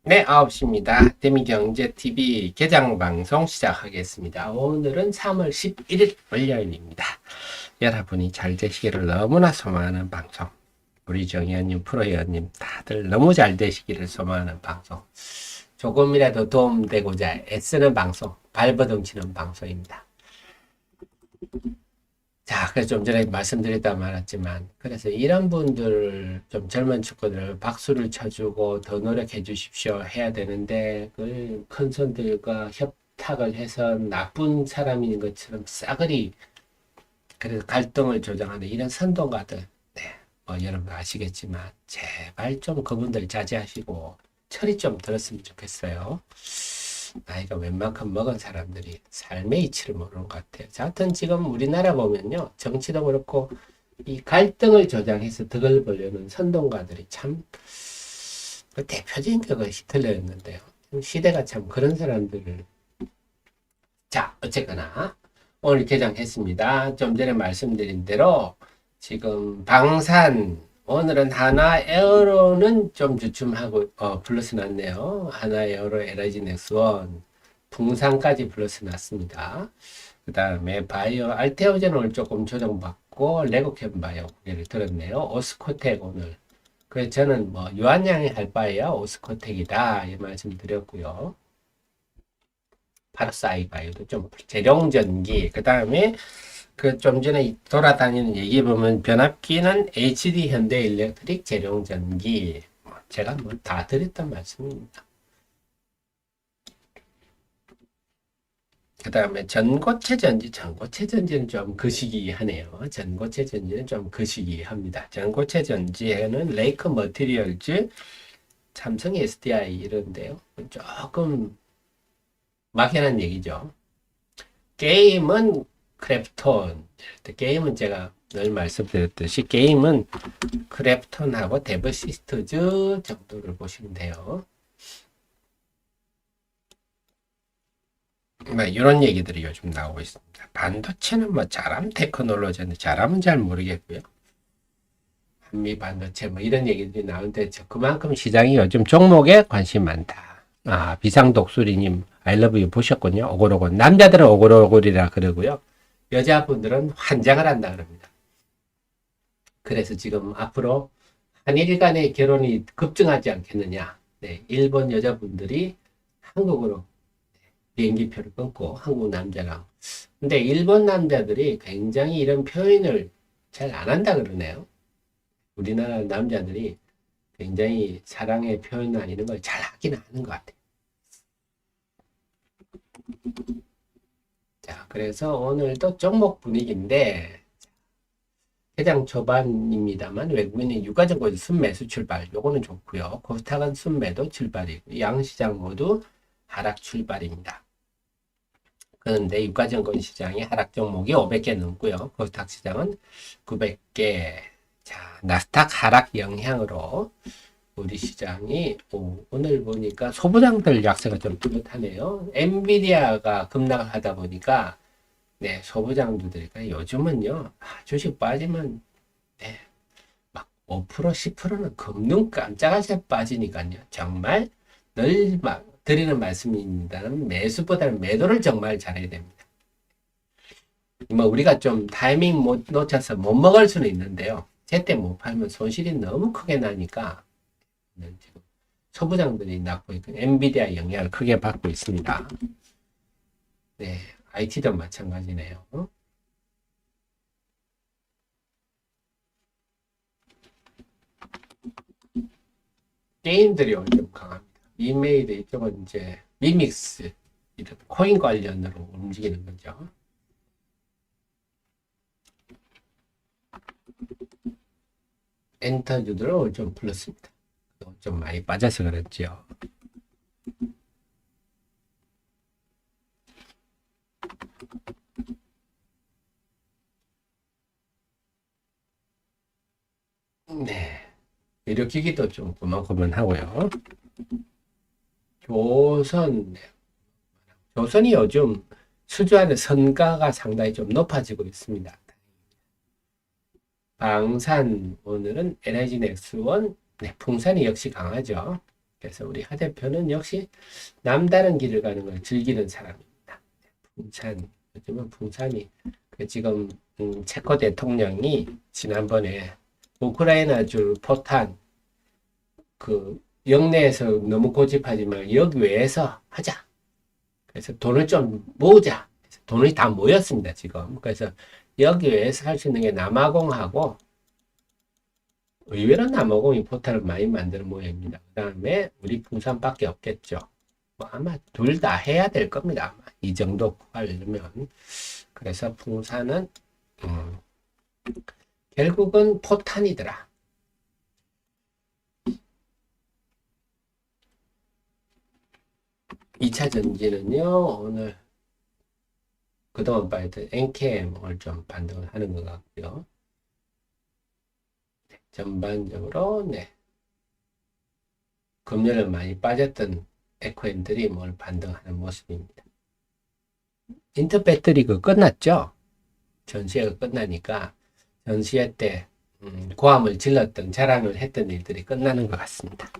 네, 9시입니다. 데미경제TV 개장방송 시작하겠습니다. 오늘은 3월 11일 월요일입니다. 여러분이 잘 되시기를 너무나 소망하는 방송. 우리 정의원님, 프로의원님 다들 너무 잘 되시기를 소망하는 방송. 조금이라도 도움되고자 애쓰는 방송, 발버둥치는 방송입니다. 자, 그래서 좀 전에 말씀드렸다 말았지만, 그래서 이런 분들, 좀 젊은 축구들 박수를 쳐주고 더 노력해 주십시오 해야 되는데, 그 큰 손들과 협탁을 해서 나쁜 사람인 것처럼 싸그리, 그래서 갈등을 조장하는 이런 선동가들, 네, 뭐 여러분 아시겠지만, 제발 좀 그분들 자제하시고, 철이 좀 들었으면 좋겠어요. 나이가 웬만큼 먹은 사람들이 삶의 이치를 모르는 것 같아요. 자, 하여튼 지금 우리나라 보면요. 정치도 그렇고 이 갈등을 조장해서 덕을 보려는 선동가들이 참 대표적인 게 히틀러였는데요. 시대가 참 그런 사람들을 자, 어쨌거나 오늘 개장했습니다. 좀 전에 말씀드린 대로 지금 방산 오늘은 하나 에어로는 좀 주춤하고 플러스 났네요. 하나 에어로 LG 넥스원 붕상까지 플러스 났습니다. 그 다음에 바이오 알테오젠 오늘 조금 조정받고 레고캠 바이오 고개를 들었네요. 오스코텍 오늘 그래서 저는 뭐 유한양이 할 바에야 오스코텍이다 이 말씀 드렸고요. 파라사이 바이오도 좀 재룡전기 그 다음에 그 좀 전에 돌아다니는 얘기 보면 변압기는 HD 현대일렉트릭 재룡전기 제가 뭐 다 드렸단 말씀입니다. 그 다음에 전고체 전지는 좀 거시기하네요. 전고체 전지는 좀 거시기합니다. 전고체 전지에는 레이크 머티리얼즈, 삼성 SDI 이런데요. 조금 막연한 얘기죠. 게임은 크래프톤. 게임은 제가 늘 말씀드렸듯이 게임은 크래프톤하고 데브시스터즈 정도를 보시면 돼요. 뭐 이런 얘기들이 요즘 나오고 있습니다. 반도체는 뭐 자람 테크놀로지인데 자람은 잘 모르겠고요. 한미 반도체 뭐 이런 얘기들이 나오는데 그만큼 시장이 요즘 종목에 관심 많다. 아, 비상독수리님 아이러브유 보셨군요. 오골오골. 남자들은 오골오골이라 그러고요. 여자분들은 환장을 한다 그럽니다. 그래서 지금 앞으로 한일 간의 결혼이 급증하지 않겠느냐. 네, 일본 여자분들이 한국으로 비행기표를 끊고 한국 남자랑. 근데 일본 남자들이 굉장히 이런 표현을 잘 안 한다 그러네요. 우리나라 남자들이 굉장히 사랑의 표현이나 이런 걸 잘 하긴 하는 것 같아요. 자, 그래서 오늘도 종목 분위기인데 해장 초반입니다만 외국인이 유가증권 순매수 출발 요거는 좋고요. 코스닥은 순매도 출발이고 양시장 모두 하락 출발입니다. 그런데 유가증권 시장이 하락 종목이 500개 넘고요. 코스닥 시장은 900개. 자, 나스닥 하락 영향으로 우리 시장이 오늘 보니까 소부장들 약세가 좀 뚜렷하네요. 엔비디아가 급락을 하다 보니까 네, 소부장들이 요즘은요 주식 빠지면 네, 막 5% 10%는 금융 깜짝하게 빠지니까요. 정말 늘 막 드리는 말씀입니다는 매수보다는 매도를 정말 잘해야 됩니다. 뭐 우리가 좀 타이밍 못 놓쳐서 못 먹을 수는 있는데요. 제때 못 팔면 손실이 너무 크게 나니까 지금 소부장들이 낳고 있고 엔비디아 영향을 크게 받고 있습니다. 네, IT도 마찬가지네요. 게임들이 오늘 좀 강합니다. 이메일 이쪽은 이제 미믹스 이런 코인 관련으로 움직이는 거죠. 엔터주들은 오늘 좀 플러스입니다. 좀 많이 빠져서 그랬죠. 네. 의료기기도 좀 고만고만하고요. 조선, 조선이 요즘 수주하는 선가가 상당히 좀 높아지고 있습니다. 방산 오늘은 LG 넥스원, 네, 풍산이 역시 강하죠. 그래서 우리 하 대표는 역시 남다른 길을 가는 걸 즐기는 사람입니다. 풍산, 요즘은 풍산이 지금 체코 대통령이 지난번에 우크라이나줄 포탄 그 영내에서 너무 고집하지 말고 여기 외에서 하자. 그래서 돈을 좀 모으자. 돈이 다 모였습니다, 지금. 그래서 여기 외에서 할 수 있는 게 남아공하고 의외로 남아공이 포탄을 많이 만드는 모양입니다. 그 다음에 우리 풍산밖에 없겠죠. 뭐 아마 둘 다 해야 될 겁니다. 아마 이 정도 하려면. 그래서 풍산은 결국은 포탄이더라. 2차 전지는요, 오늘 그동안 봐야던 NKM을 좀 반등을 하는 것 같고요. 네, 전반적으로, 네. 금년에 많이 빠졌던 에코엠들이 뭘 반등하는 모습입니다. 인터배터리 그 끝났죠? 전시회가 끝나니까 전시회 때 고함을 질렀던 자랑을 했던 일들이 끝나는 것 같습니다.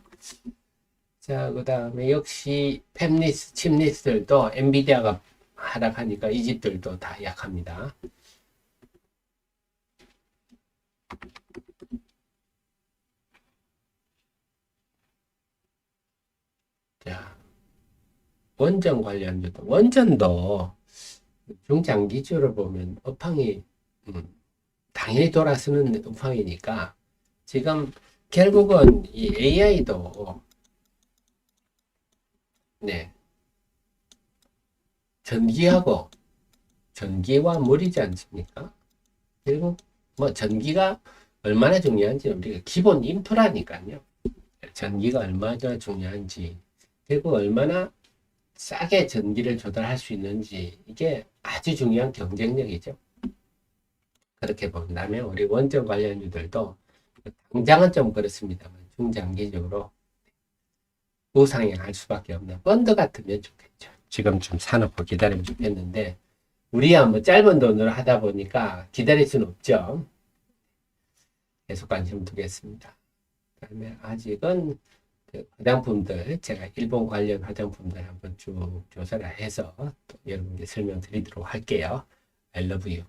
자, 그 다음에 역시 팹리스, 칩리스들도 엔비디아가 하락하니까 이 집들도 다 약합니다. 자, 원전 관련주도, 원전도 중장기주를 보면 업황이 당연히 돌아서는 업황이니까 지금 결국은 이 AI도 네, 전기와 물이지 않습니까? 결국 뭐 전기가 얼마나 중요한지 우리가 기본 인프라니까요. 전기가 얼마나 중요한지 그리고 얼마나 싸게 전기를 조달할 수 있는지 이게 아주 중요한 경쟁력이죠. 그렇게 본다면 우리 원전 관련주들도 당장은 좀 그렇습니다만 중장기적으로 우상향할 수밖에 없는 펀드 같으면 좋겠죠. 지금 좀 사놓고 기다리면 좋겠는데 우리야 뭐 짧은 돈으로 하다 보니까 기다릴 수는 없죠. 계속 관심 두겠습니다. 그다음에 아직은 그 화장품들 제가 일본 관련 화장품들 한번 쭉 조사를 해서 또 여러분께 설명드리도록 할게요. I love you.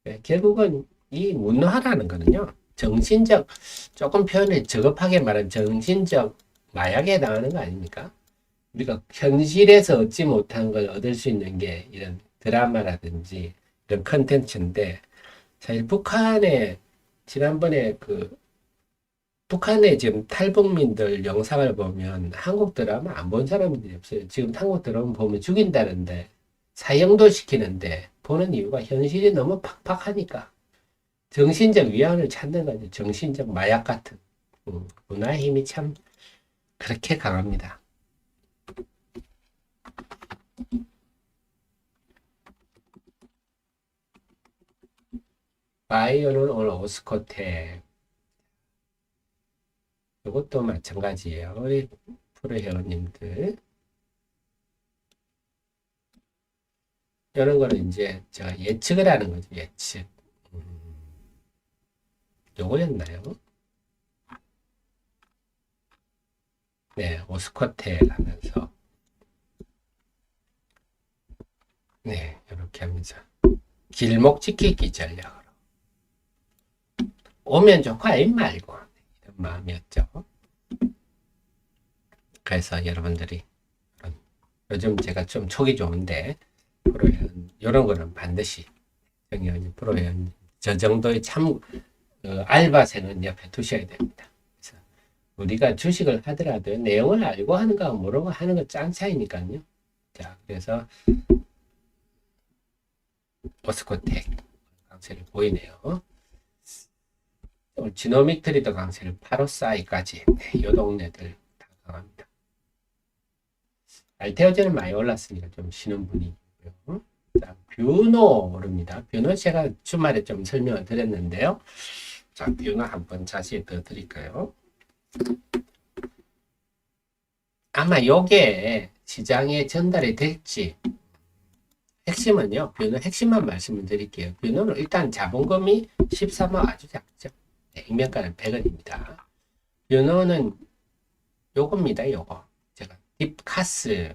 네, 결국은 이 문화라는 거는요. 정신적 조금 표현을 저급하게 말하면 정신적 마약에 당하는 거 아닙니까? 우리가 현실에서 얻지 못한 걸 얻을 수 있는 게 이런 드라마라든지 이런 컨텐츠인데 사실 북한에 지난번에 북한의 지금 탈북민들 영상을 보면 한국 드라마 안 본 사람들이 없어요. 지금 한국 드라마 보면 죽인다는데 사형도 시키는데 보는 이유가 현실이 너무 팍팍하니까 정신적 위안을 찾는 거죠. 정신적 마약 같은 문화의 힘이 참 그렇게 강합니다. 바이오는 오늘 오스코텍 이것도 마찬가지예요. 우리 프로 회원님들 이런 거는 이제 제가 예측을 하는 거죠. 예측. 요거였나요? 네, 오스코텍 하면서 네, 이렇게 하면서 길목 지키기 전략으로 오면 좋고 아니면 말고 이런 마음이었죠. 그래서 여러분들이 요즘 제가 좀 촉이 좋은데 프로회원 이런 거는 반드시 정의원님 프로회원 저 정도의 참 알바생은 옆에 두셔야 됩니다. 그래서 우리가 주식을 하더라도 내용을 알고 하는 거하고 모르고 하는 거 짠 차이니까요. 자, 그래서 오스코텍 강세를 보이네요. 지노믹 트리더 강세를 854까지 네, 요 동네들 다 강합니다. 알테오제는 많이 올랐으니까 좀 쉬는 분위기고요. 자, 뷰노 오릅니다. 뷰노 제가 주말에 좀 설명을 드렸는데요. 자, 뷰노 한번 자세히 더 드릴까요? 아마 요게 시장에 전달이 될지 핵심은요. 뷰노 핵심만 말씀을 드릴게요. 뷰노는 일단 자본금이 13억 아주 작죠. 네, 액면가는 100원입니다. 뷰노는 요겁니다. 요거 제가 딥카스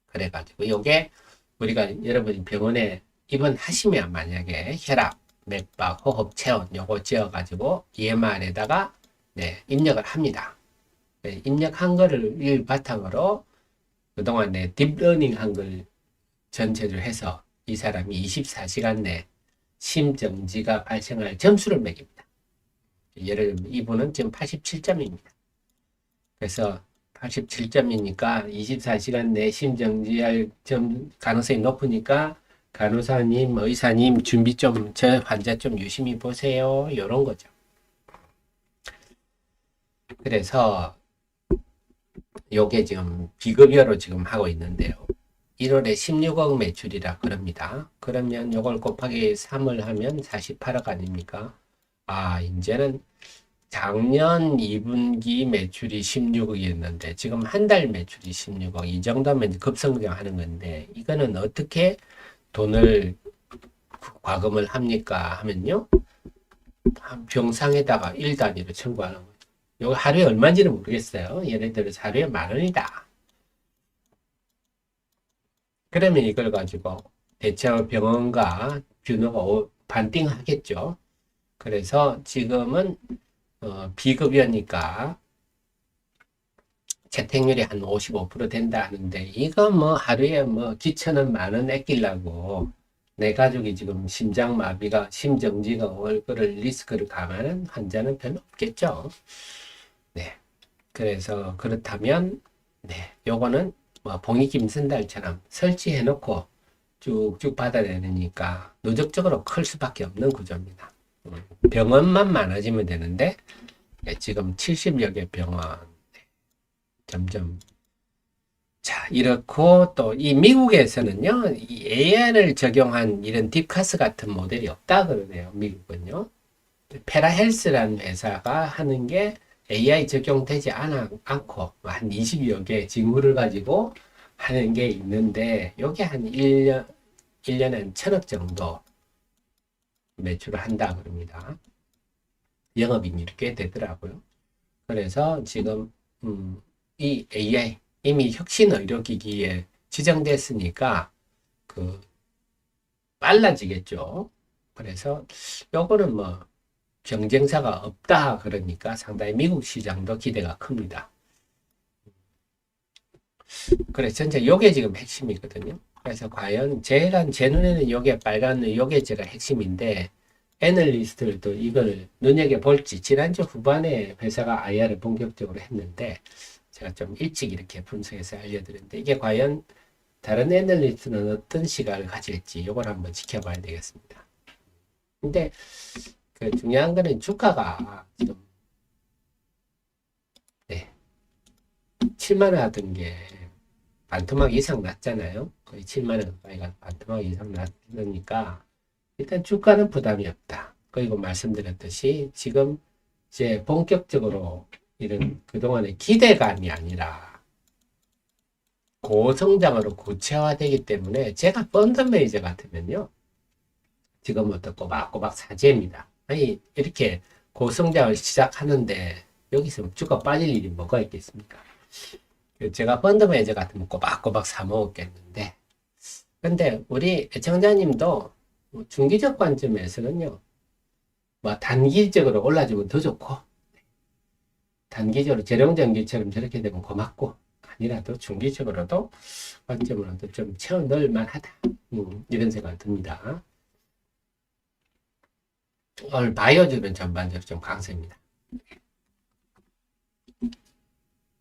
그래가지고 요게 우리가 여러분이 병원에 입원하시면 만약에 혈압, 맥박, 호흡, 체온 요거 지어가지고 EMR에다가 네, 입력을 합니다. 네, 입력한 거를 이 바탕으로 그동안 내 딥러닝 한 걸 전체를 해서 이 사람이 24시간 내 심정지가 발생할 점수를 매깁니다. 예를 들면 이분은 지금 87점입니다. 그래서 87점이니까 24시간 내 심정지할 점 가능성이 높으니까 간호사님, 의사님 준비 좀, 저 환자 좀 유심히 보세요. 이런 거죠. 그래서 요게 지금 비급여로 지금 하고 있는데요. 1월에 16억 매출이라 그럽니다. 그러면 요걸 곱하기 3을 하면 48억 아닙니까? 아, 이제는 작년 2분기 매출이 16억이었는데 지금 한 달 매출이 16억. 이 정도면 급성장하는 건데 이거는 어떻게 돈을 과금을 합니까? 하면요. 병상에다가 1단위로 청구하는 거죠. 요거 하루에 얼마인지는 모르겠어요. 예를 들어서 하루에 10,000원이다. 그러면 이걸 가지고 대체로 병원과 뷰노가 반띵하겠죠. 그래서 지금은 비급여니까 재택률이 한 55% 된다 하는데 이거 뭐 하루에 뭐 기천은 10,000원 아끼려고 내 가족이 지금 심장마비가 심정지가 올 거를 리스크를 감안한 환자는 별로 없겠죠. 네. 그래서 그렇다면 네, 요거는 뭐 봉익임선달처럼 설치해 놓고 쭉쭉 받아내니까 누적적으로 클 수밖에 없는 구조입니다. 병원만 많아지면 되는데 네, 지금 70여 개 병원 점점 자 이렇고 또 이 미국에서는요 이 AI를 적용한 이런 딥카스 같은 모델이 없다 그러네요. 미국은요 페라헬스라는 회사가 하는 게 AI 적용되지 않고 한 20여 개 징후를 가지고 하는 게 있는데 여기 한 1년에 한 1,000억 정도 매출을 한다 그럽니다. 영업이익률이 꽤 되더라고요. 그래서 지금 이 AI 이미 혁신 의료기기에 지정됐으니까 그 빨라지겠죠. 그래서 요거는 뭐 경쟁사가 없다 그러니까 상당히 미국 시장도 기대가 큽니다. 그래서 전체 요게 지금 핵심이거든요. 그래서 과연 제 눈에는 요게 빨간 요게 제가 핵심인데 애널리스트들도 이걸 눈여겨볼지 지난주 후반에 회사가 IR을 본격적으로 했는데 제가 좀 일찍 이렇게 분석해서 알려드렸는데 이게 과연 다른 애널리스트는 어떤 시각을 가질지 요걸 한번 지켜봐야 되겠습니다. 근데 그 중요한 거는 주가가 지금 네, 7만 원 하던 게 반토막 이상 났잖아요. 거의 7만 원 가까이가 반토막 이상 났으니까 일단 주가는 부담이 없다. 그리고 말씀드렸듯이 지금 이제 본격적으로 이런 그동안의 기대감이 아니라 고성장으로 구체화되기 때문에 제가 펀드 매니저 같으면요. 지금부터 꼬박꼬박 사죄입니다. 아니 이렇게 고성장을 시작하는데 여기서 주가 빠질 일이 뭐가 있겠습니까? 제가 펀드 매니저 같으면 꼬박꼬박 사 먹었겠는데 근데 우리 애청자님도 중기적 관점에서는요 뭐 단기적으로 올라주면 더 좋고 단기적으로 재룡전기처럼 저렇게 되면 고맙고 아니라도 중기적으로도 관점으로도 좀 채워 넣을 만하다 이런 생각이 듭니다. 오늘 바이오주는 전반적으로 좀 강세입니다.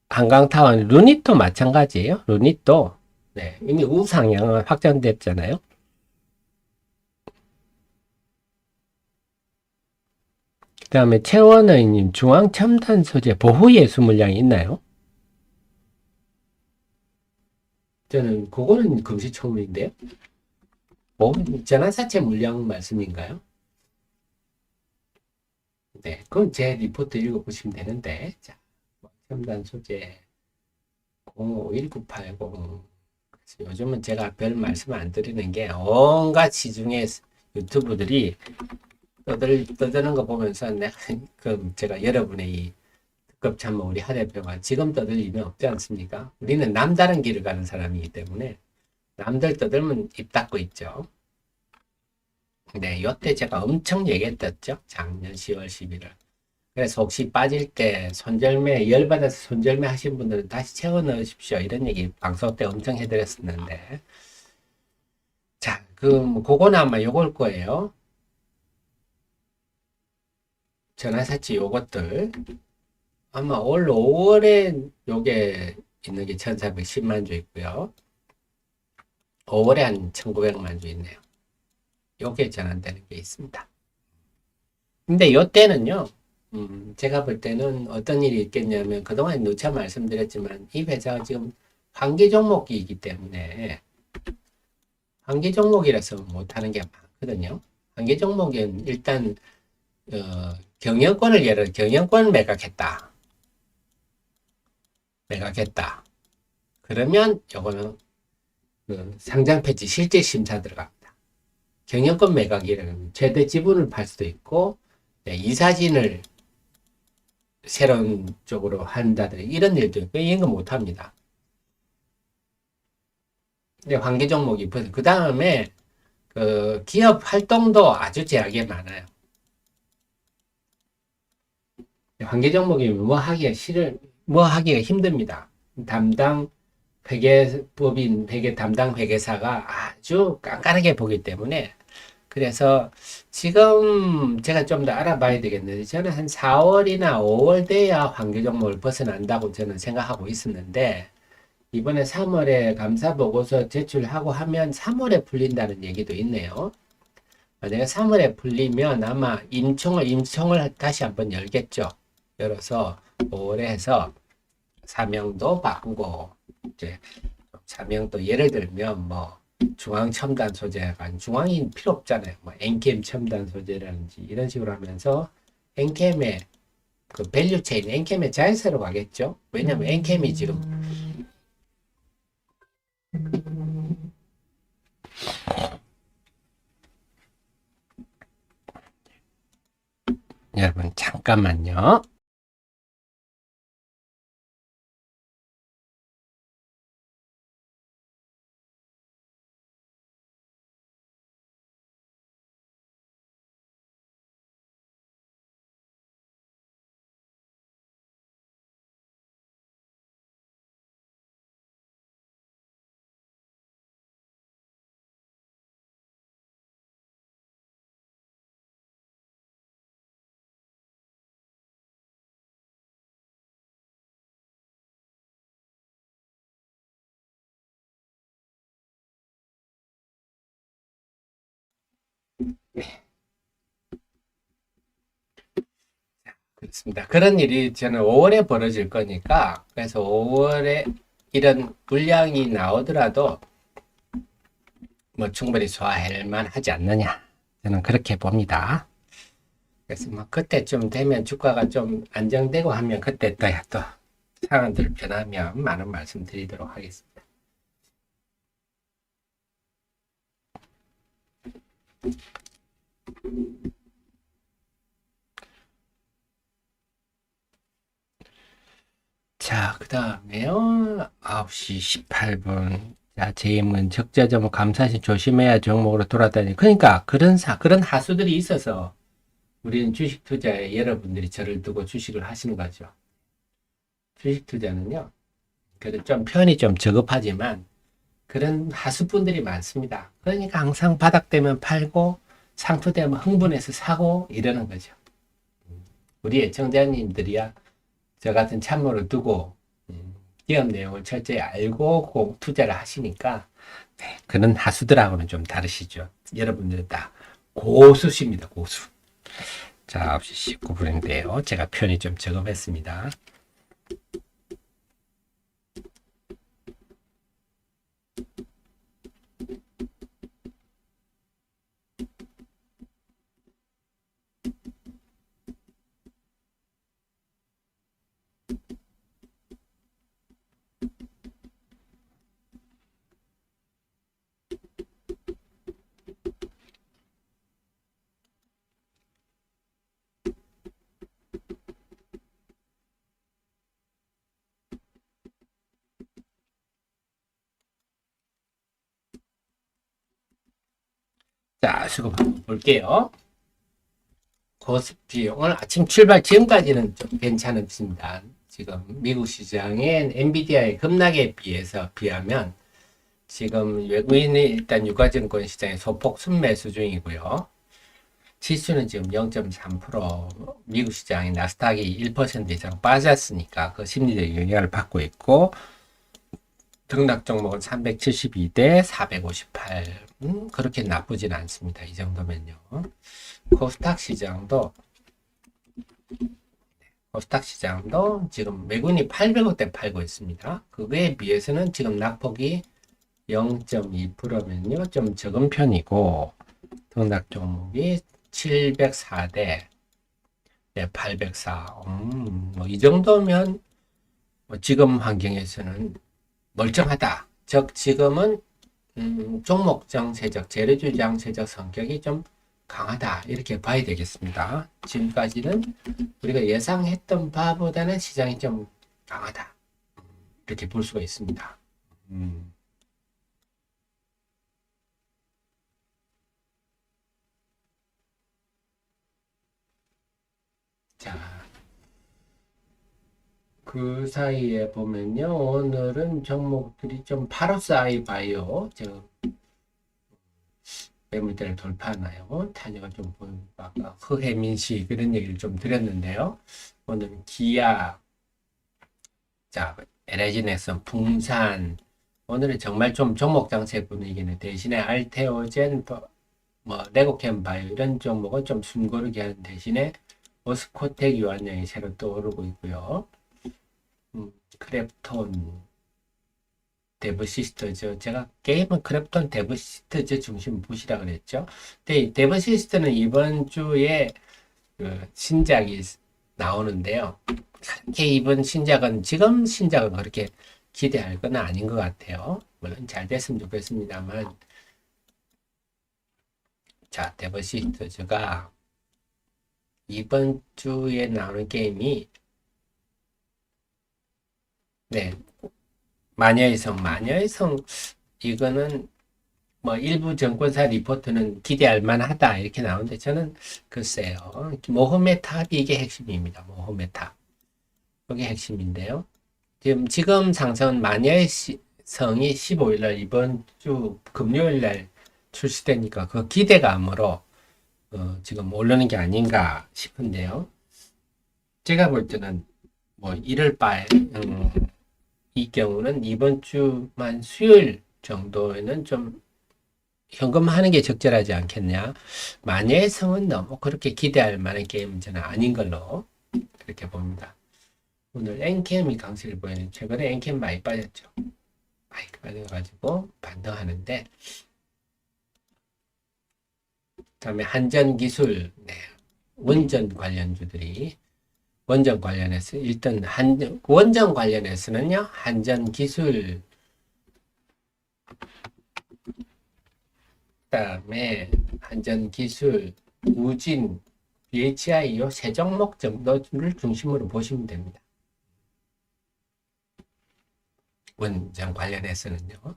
한강타운 루닛도 마찬가지예요. 루닛도 네, 이미 우상향은 확정됐잖아요. 그 다음에 최원의님 중앙첨단 소재 보호예수 물량이 있나요? 저는 그거는 금시초문인데요. 뭐 전환사채 물량 말씀인가요? 네, 그건 제 리포트 읽어보시면 되는데 자, 첨단 소재 051980 요즘은 제가 별 말씀 안 드리는 게 온갖 시중에 유튜브들이 떠드는 거 보면서 내가 제가 여러분의 이 특급 참모 우리 하 대표가 지금 떠들 일은 없지 않습니까? 우리는 남다른 길을 가는 사람이기 때문에 남들 떠들면 입 닫고 있죠. 네, 요때 제가 엄청 얘기했었죠. 작년 10월 11월. 그래서 혹시 빠질 때 손절매, 열받아서 손절매 하신 분들은 다시 채워 넣으십시오. 이런 얘기 방송 때 엄청 해드렸었는데. 자, 그거는 아마 요걸 거예요. 전화사치 요것들. 아마 올 5월에 요게 있는 게 1410만 주 있고요. 5월에 한 1900만 주 있네요. 요게 전환되는 게 있습니다. 근데 요때는요, 제가 볼 때는 어떤 일이 있겠냐면, 그동안 누차 말씀드렸지만, 이 회사가 지금 환기 종목이기 때문에, 환기 종목이라서 못하는 게 많거든요. 환기 종목은 일단, 경영권 매각했다. 그러면 요거는 상장 폐지 실제 심사 들어갑니다. 경영권 매각이라는 최대 지분을 팔 수도 있고, 네, 이사진을 새로운 쪽으로 한다든지 이런 일도 있고, 이런 거 못 합니다. 근데 환기 종목이 그 다음에 기업 활동도 아주 제약이 많아요. 환기 종목이 뭐 하기가 힘듭니다. 담당 회계법인 담당 회계사가 아주 깐깐하게 보기 때문에 그래서 지금 제가 좀 더 알아봐야 되겠는데 저는 한 4월이나 5월 돼야 환기 종목을 벗어난다고 저는 생각하고 있었는데 이번에 3월에 감사 보고서 제출하고 하면 3월에 풀린다는 얘기도 있네요. 만약에 3월에 풀리면 아마 임총을 다시 한번 열겠죠. 열어서 5월에 해서 사명도 바꾸고 이제 사명도 예를 들면 뭐 중앙 첨단 소재가 아닌 중앙이 필요 없잖아요. 뭐 엔캠 첨단 소재라든지 이런 식으로 하면서 엔캠의 그 밸류 체인 엔캠의 자회사로 가겠죠. 왜냐면 엔캠이 지금 여러분 잠깐만요. 그렇습니다. 그런 일이 저는 5월에 벌어질 거니까 그래서 5월에 이런 물량이 나오더라도 뭐 충분히 소화할 만하지 않느냐 저는 그렇게 봅니다. 그래서 뭐 그때쯤 되면 주가가 좀 안정되고 하면 그때 또 상황들 변하면 많은 말씀 드리도록 하겠습니다. 자, 그 다음에요. 9시 18분. 자, 재임은 적자 점을 감사시 조심해야 종목으로 돌아다니. 그러니까 그런 하수들이 있어서 우리는 주식 투자에 여러분들이 저를 두고 주식을 하시는 거죠. 주식 투자는요. 그래도 좀 표현이 좀 저급하지만 그런 하수분들이 많습니다. 그러니까 항상 바닥되면 팔고 상투되면 흥분해서 사고 이러는 거죠. 우리 애청자님들이야 저 같은 참모를 두고 기업 내용을 철저히 알고 투자를 하시니까 네, 그런 하수들하고는 좀 다르시죠. 여러분들은 다 고수십니다. 고수. 자, 9시 19분인데요. 제가 표현이 좀 저급했습니다. 자, 수급 한번 볼게요. 코스피 오늘 아침 출발 지금까지는 좀 괜찮습니다. 지금 미국 시장엔 엔비디아의 급락에 비하면 지금 외국인이 일단 유가증권 시장에 소폭 순매수 중이고요. 지수는 지금 0.3%, 미국 시장의 나스닥이 1% 이상 빠졌으니까 그 심리적 영향을 받고 있고, 등락 종목은 372대 458. 그렇게 나쁘진 않습니다. 이 정도면요. 코스닥 시장도 지금 외국인이 800억대 팔고 있습니다. 그거에 비해서는 지금 낙폭이 0.2%면요. 좀 적은 편이고, 등락 종목이 704대 804. 뭐 이 정도면 뭐 지금 환경에서는 멀쩡하다. 즉 지금은 종목 장세적, 재료주 장세적 성격이 좀 강하다. 이렇게 봐야 되겠습니다. 지금까지는 우리가 예상했던 바보다는 시장이 좀 강하다. 이렇게 볼 수가 있습니다. 자, 그 사이에 보면요. 오늘은 종목들이 좀 파로사이 바이오, 매물대를 돌파하나요? 탄력을 좀 보이고, 아까 허해민씨 그런 얘기를 좀 드렸는데요. 오늘은 기아, 자, LG넥슨, 풍산, 오늘은 정말 좀 종목 장세 분위기는 대신에 알테오젠, 뭐 레고캠 바이오 이런 종목은 좀 숨고르게 하는 대신에 오스코텍 유한량이 새로 떠오르고 있고요. 크랩톤, 데브시스터죠. 제가 게임은 크랩톤 데브시스터 중심 보시라 그랬죠. 근데 데브시스터는 이번 주에 그 신작이 나오는데요. 그렇게 이번 신작은 지금 신작은 그렇게 기대할 건 아닌 것 같아요. 물론 잘 됐으면 좋겠습니다만, 자, 데브시스터즈가 이번 주에 나오는 게임이 네, 마녀의 성 이거는 뭐 일부 증권사 리포트는 기대할 만하다 이렇게 나오는데 저는 글쎄요. 모험의 탑이 이게 핵심입니다. 모험의 탑. 이게 핵심인데요. 지금 상승은 마녀의 성이 15일 날 이번 주 금요일 날 출시되니까 그 기대감으로 지금 오르는 게 아닌가 싶은데요. 제가 볼 때는 뭐 이럴 바에 이 경우는 이번 주만 수요일 정도에는 좀 현금하는 게 적절하지 않겠냐. 마녀의 성은 너무 그렇게 기대할 만한 게임은 저는 아닌 걸로 그렇게 봅니다. 오늘 엔캠이 강세를 보이는, 최근에 엔캠 많이 빠졌죠. 많이 빠져가지고 반등하는데, 다음에 한전기술, 네, 원전 관련주들이 원전 관련해서 일단 원전 관련해서는요, 한전기술, 그다음에 한전기술, 우진, BHI 요 세 종목 정도를 중심으로 보시면 됩니다. 원전 관련해서는요.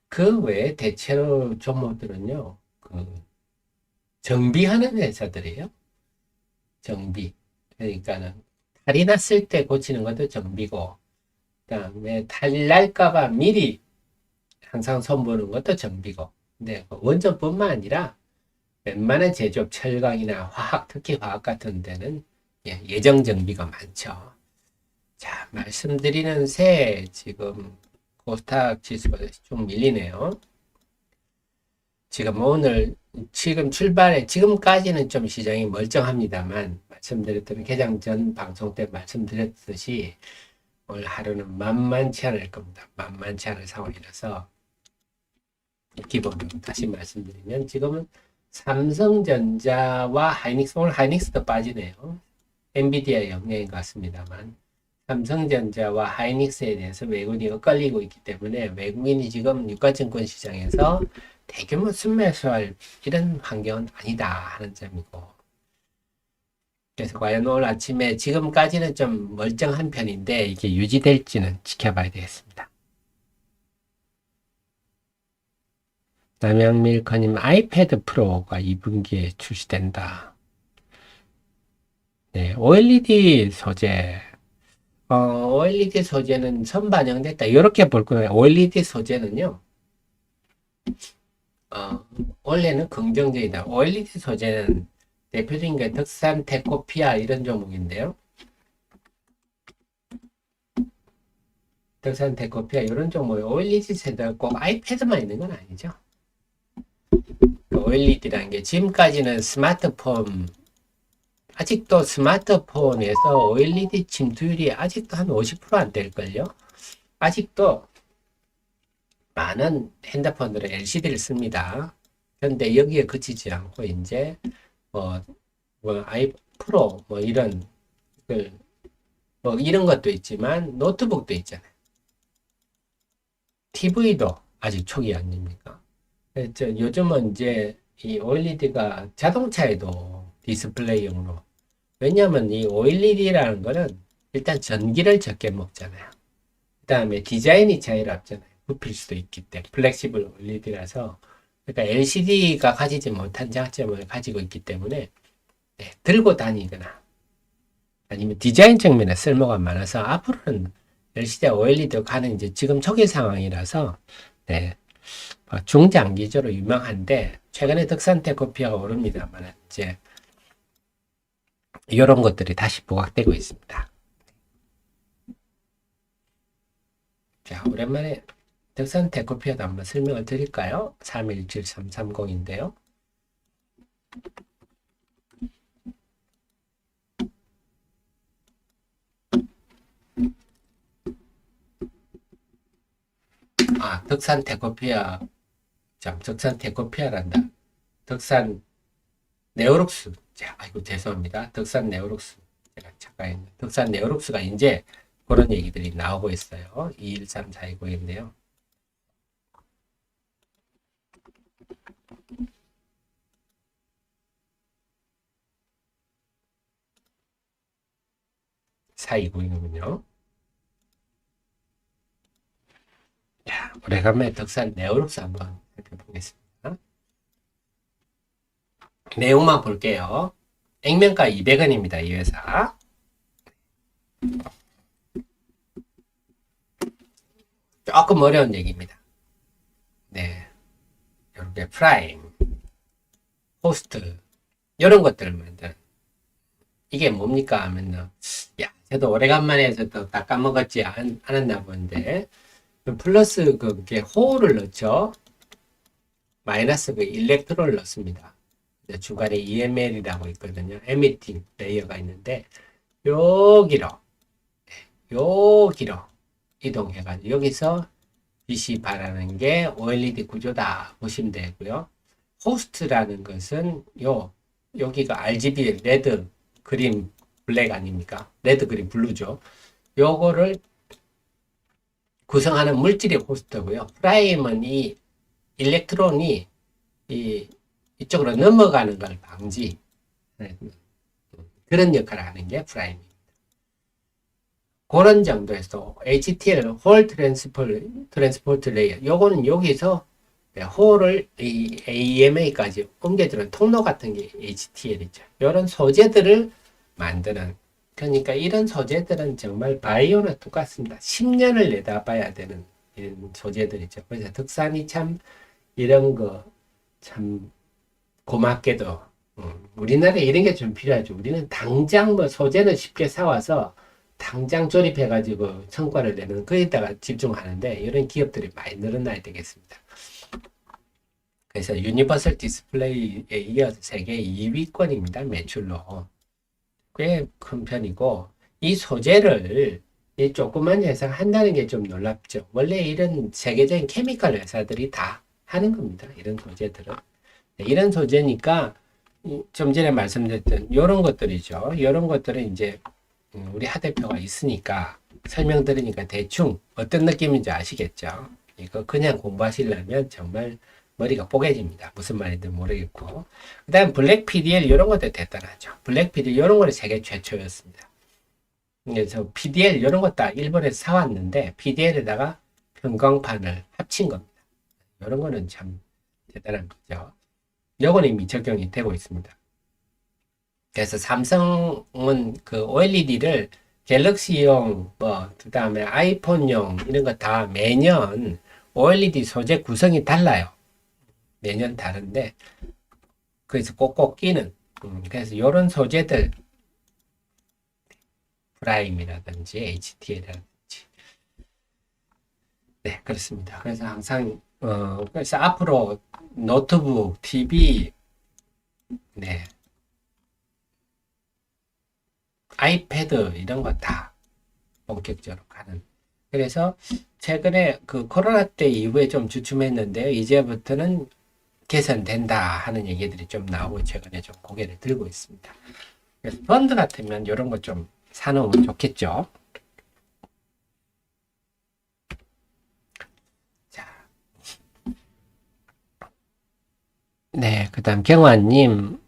그 외에 대체로 종목들은요, 정비하는 회사들이에요. 정비. 그러니까는 탈이 났을 때 고치는 것도 정비고, 그다음에 탈 날까봐 미리 항상 손보는 것도 정비고. 근데 원전뿐만 아니라 웬만한 제조업, 철강이나 화학, 특히 화학 같은 데는 예정 정비가 많죠. 자, 말씀드리는 새 지금 코스닥 지수가 좀 밀리네요. 지금 출발에, 지금까지는 좀 시장이 멀쩡합니다만, 말씀드렸던 개장 전 방송 때 말씀드렸듯이, 오늘 하루는 만만치 않을 겁니다. 만만치 않을 상황이라서, 기본으로 다시 말씀드리면, 지금은 삼성전자와 하이닉스, 오늘 하이닉스도 빠지네요. 엔비디아 영향인 것 같습니다만, 삼성전자와 하이닉스에 대해서 외국인이 엇갈리고 있기 때문에 외국인이 지금 유가증권 시장에서 대규모 순매수할 이런 환경은 아니다 하는 점이고, 그래서 과연 오늘 아침에 지금까지는 좀 멀쩡한 편인데 이게 유지될지는 지켜봐야 되겠습니다. 남양밀커님 아이패드 프로가 2분기에 출시된다. 네, OLED 소재. OLED 소재는 선반영됐다. 이렇게 볼 거예요. OLED 소재는요, 원래는 긍정적이다. OLED 소재는 대표적인 게 덕산, 테코피아 이런 종목인데요. 덕산, 테코피아 이런 종목에 OLED 세대가 꼭 아이패드만 있는 건 아니죠. OLED라는 게 지금까지는 스마트폰, 아직도 스마트폰에서 OLED 침투율이 아직도 한 50%안 될걸요. 아직도 많은 핸드폰들은 LCD를 씁니다. 그런데 여기에 그치지 않고 이제 아이 프로 이런 이런 것도 있지만 노트북도 있잖아요. TV도 아직 초기 아닙니까? 요즘은 이제 이 OLED가 자동차에도 디스플레이용으로. 왜냐하면 이 OLED라는 거는 일단 전기를 적게 먹잖아요. 그 다음에 디자인이 자유롭잖아요. 굽힐 수도 있기 때문에 플렉시블 OLED라서, 그러니까 LCD가 가지지 못한 장점을 가지고 있기 때문에 들고 다니거나 아니면 디자인 측면에 쓸모가 많아서 앞으로는 LCD와 OLED 가는 이제 지금 초기 상황이라서 중장기적으로 유명한데, 최근에 덕산테코피아가 오릅니다만 이제 이런 것들이 다시 부각되고 있습니다. 자, 오랜만에 덕산테코피아도 한번 설명을 드릴까요? 317330인데요. 덕산 테코피아, 덕산 테코피아란다. 덕산 네오룩스. 자, 아이고, 죄송합니다. 덕산 네오룩스. 제가 잠깐 덕산 네오룩스가 이제 그런 얘기들이 나오고 있어요. 213429인데요. (4290이군요) 자, 오래간만에 덕산 네오룩스 한번 살펴보겠습니다. 내용만 볼게요. 액면가 200원입니다. 이 회사. 조금 어려운 얘기입니다. 네. 이렇게 프라임, 호스트, 이런 것들을 만든. 이게 뭡니까 하면은, 저도 오래간만에 해서 또 다 까먹었지 않았나 본데, 플러스 그게 호를 넣죠. 마이너스 그 일렉트론을 넣습니다. 중간에 EML이라고 있거든요. 에미팅 레이어가 있는데, 여기로 이동해가지고 여기서 빛이 발하는 게 OLED 구조다 보시면 되고요. 호스트라는 것은 여기가 RGB 레드, 그린, 블랙 아닙니까? 레드, 그린, 블루죠. 요거를 구성하는 물질이 호스트고요. 프라임은 이 일렉트론이 이쪽으로 넘어가는 걸 방지, 그런 역할을 하는 게 프라임입니다. 그런 정도에서 HTL, 홀 트랜스포트 레이어, 요거는 여기서 홀을 이 AMA까지 옮겨주는 통로 같은 게 HTL이죠. 이런 소재들을 만드는, 그러니까 이런 소재들은 정말 바이오나 똑같습니다. 10년을 내다봐야 되는 이런 소재들이죠. 그래서 덕산이 참 이런 거 참 고맙게도 우리나라에 이런 게 좀 필요하죠. 우리는 당장 소재는 쉽게 사와서 당장 조립해가지고 성과를 내는 거에다가 집중하는데, 이런 기업들이 많이 늘어나야 되겠습니다. 그래서 유니버설 디스플레이에 이어서 세계 2위권입니다. 매출로. 꽤 큰 편이고, 이 소재를 이 조그만 회사가 한다는 게 좀 놀랍죠. 원래 이런 세계적인 케미컬 회사들이 다 하는 겁니다. 이런 소재들은. 이런 소재니까 좀 전에 말씀드렸던 이런 것들이죠. 이런 것들은 이제 우리 하 대표가 있으니까 설명 드리니까 대충 어떤 느낌인지 아시겠죠? 이거 그냥 공부하시려면 정말 머리가 뽀개집니다. 무슨 말인지 모르겠고. 그 다음 블랙 PDL 이런 것도 대단하죠. 블랙 PDL 이런 거는 세계 최초였습니다. 그래서 PDL 이런 거 다 일본에서 사왔는데 PDL에다가 변광판을 합친 겁니다. 이런 거는 참 대단한 거죠. 요건 이미 적용이 되고 있습니다. 그래서 삼성은 그 OLED를 갤럭시용, 그다음에 아이폰용 이런 거 다 매년 OLED 소재 구성이 달라요. 매년 다른데, 그래서 꼭꼭 끼는, 그래서 이런 소재들, 프라임이라든지 HTL이라든지, 네, 그렇습니다. 그래서 항상, 그래서 앞으로 노트북, TV, 네, 아이패드 이런 거 다 본격적으로 가는. 그래서 최근에 그 코로나 때 이후에 좀 주춤했는데요. 이제부터는 개선된다 하는 얘기들이 좀 나오고 최근에 좀 고개를 들고 있습니다. 그래서 펀드 같으면 이런 거 좀 사놓으면 좋겠죠. 자, 네, 그다음 경환님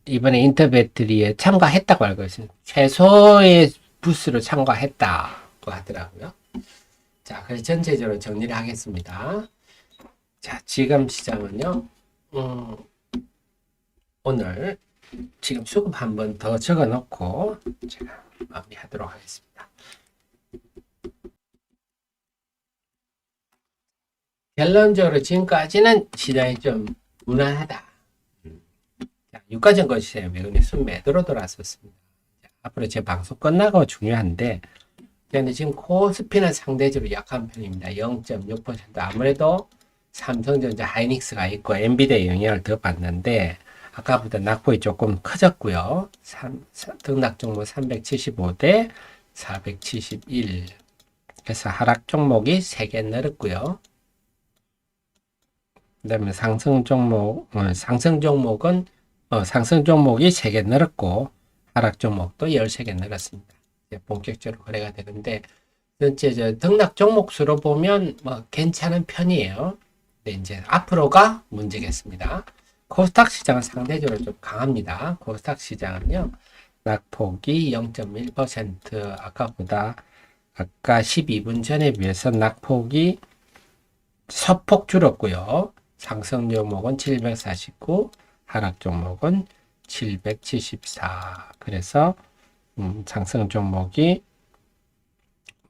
이번에 인터배터리에 참가했다고 알고 있어요. 최소의 부스로 참가했다고 하더라고요. 자, 그래서 전체적으로 정리를 하겠습니다. 자, 지금 시장은요, 오늘 지금 수급 한번 더 적어 놓고 제가 마무리하도록 하겠습니다. 결론적으로 지금까지는 시장이 좀 무난하다. 자, 유가증권 시장이 매근에 순매도로 돌아섰습니다. 자, 앞으로 제 방송 끝나고 중요한데, 근데 지금 코스피는 상대적으로 약한 편입니다. 0.6%. 아무래도 삼성전자, 하이닉스가 있고 엔비디아의 영향을 더 받는데 아까보다 낙폭이 조금 커졌고요. 등락 종목 375대 471. 그래서 하락 종목이 3개 늘었고요. 그다음에 상승 종목은 상승 종목이 3개 늘었고 하락 종목도 13개 늘었습니다. 본격적으로 거래가 되는데 전체 등락 종목 수로 보면 뭐 괜찮은 편이에요. 근데 이제 앞으로가 문제겠습니다. 코스닥 시장은 상대적으로 좀 강합니다. 코스닥 시장은요, 낙폭이 0.1%, 아까 12분 전에 비해서 낙폭이 소폭 줄었고요. 상승 종목은 749, 하락 종목은 774. 그래서 상승 종목이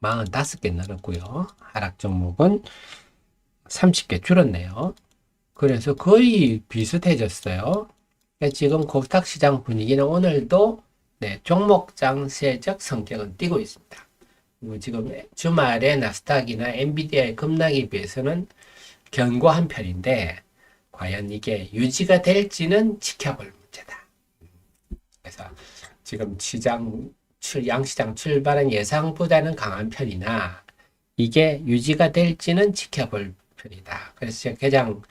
45개 늘었고요. 하락 종목은 30개 줄었네요. 그래서 거의 비슷해졌어요. 지금 코스닥 시장 분위기는 오늘도 네, 종목 장세적 성격은 띄고 있습니다. 그리고 지금 주말에 나스닥이나 엔비디아의 급락에 비해서는 견고한 편인데 과연 이게 유지가 될지는 지켜볼 문제다. 그래서 지금 양시장 출발은 예상보다는 강한 편이나 이게 유지가 될지는 지켜볼 편이다. 그래서 제가 가장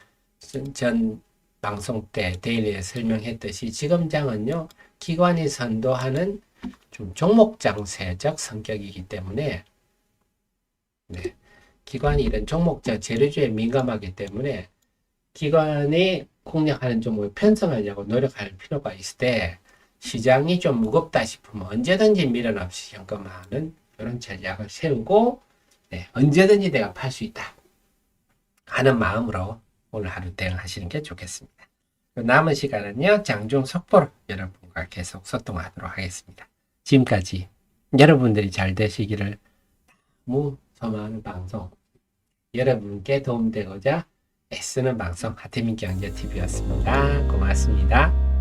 전 방송 때 데일리에 설명했듯이 지금 장은요, 기관이 선도하는 좀 종목 장세적 성격이기 때문에 네, 기관이 이런 종목자 재료주에 민감하기 때문에 기관이 공략하는 종목을 편성하려고 노력할 필요가 있을 때 시장이 좀 무겁다 싶으면 언제든지 미련 없이 현금화하는 이런 전략을 세우고 네, 언제든지 내가 팔 수 있다 하는 마음으로 오늘 하루 대응하시는 게 좋겠습니다. 남은 시간은요, 장중 속보로 여러분과 계속 소통하도록 하겠습니다. 지금까지 여러분들이 잘 되시기를 소망하는 방송, 여러분께 도움되고자 애쓰는 방송 하태민 경제TV였습니다. 고맙습니다.